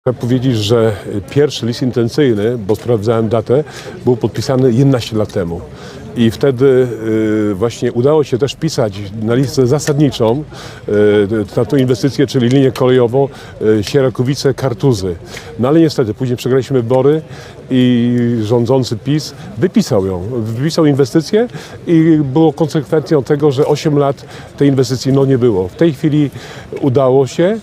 Chcę powiedzieć, że pierwszy list intencyjny, bo sprawdzałem datę, był podpisany 11 lat temu. I wtedy właśnie udało się też wpisać na listę zasadniczą na tą inwestycję, czyli linię kolejową Sierakowice-Kartuzy. No ale niestety później przegraliśmy wybory i rządzący PiS wypisał inwestycję i było konsekwencją tego, że 8 lat tej inwestycji nie było. W tej chwili udało się.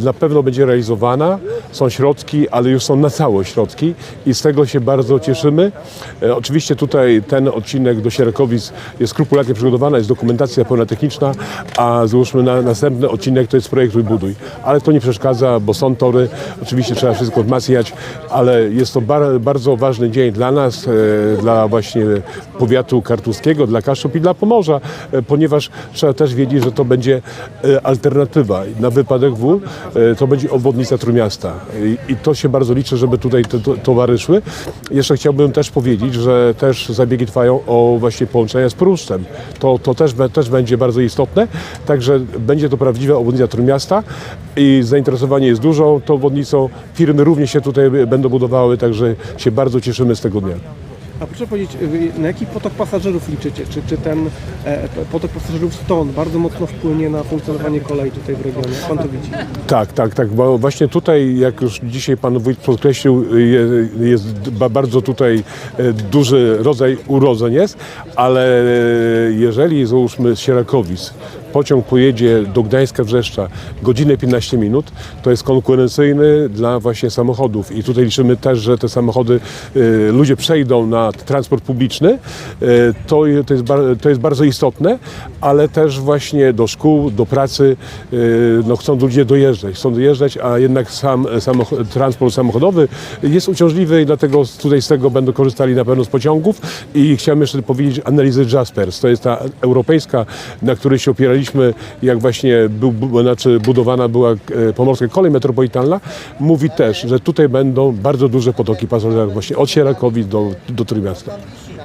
Na pewno będzie realizowana, są środki, ale już są na całość środki i z tego się bardzo cieszymy. Oczywiście tutaj ten odcinek do Sierakowic jest skrupulatnie przygotowany, jest dokumentacja pełna techniczna, a załóżmy na następny odcinek to jest projektuj buduj. Ale to nie przeszkadza, bo są tory, oczywiście trzeba wszystko wzmacniać, ale jest to bardzo ważny dzień dla nas, dla właśnie powiatu kartuskiego, dla Kaszub i dla Pomorza, ponieważ trzeba też wiedzieć, że to będzie alternatywa na wypadek to będzie obwodnica Trójmiasta i to się bardzo liczę, żeby tutaj te towary szły. Jeszcze chciałbym też powiedzieć, że też zabiegi trwają o właśnie połączenia z Pruszczem. To też będzie bardzo istotne, także będzie to prawdziwa obwodnica Trójmiasta i zainteresowanie jest dużo tą obwodnicą. Firmy również się tutaj będą budowały, także się bardzo cieszymy z tego dnia. A proszę powiedzieć, na jaki potok pasażerów liczycie? Czy ten potok pasażerów stąd bardzo mocno wpłynie na funkcjonowanie kolei tutaj w regionie? Jak pan to widzi? Tak, bo właśnie tutaj, jak już dzisiaj pan wójt podkreślił, jest bardzo tutaj duży rodzaj urodzeń jest, ale jeżeli załóżmy z Sierakowic pociąg pojedzie do Gdańska-Wrzeszcza godzinę 15 minut, to jest konkurencyjny dla właśnie samochodów i tutaj liczymy też, że te samochody, ludzie przejdą na transport publiczny, to jest bardzo istotne, ale też właśnie do szkół, do pracy chcą ludzie chcą dojeżdżać, a jednak sam transport samochodowy jest uciążliwy i dlatego tutaj z tego będą korzystali na pewno z pociągów i chciałem jeszcze powiedzieć analizy Jaspers, to jest ta europejska, na której się opieraliśmy, jak właśnie budowana była pomorska kolej metropolitalna, mówi też, że tutaj będą bardzo duże potoki pasażerów właśnie od Sierakowic do Trójmiasta.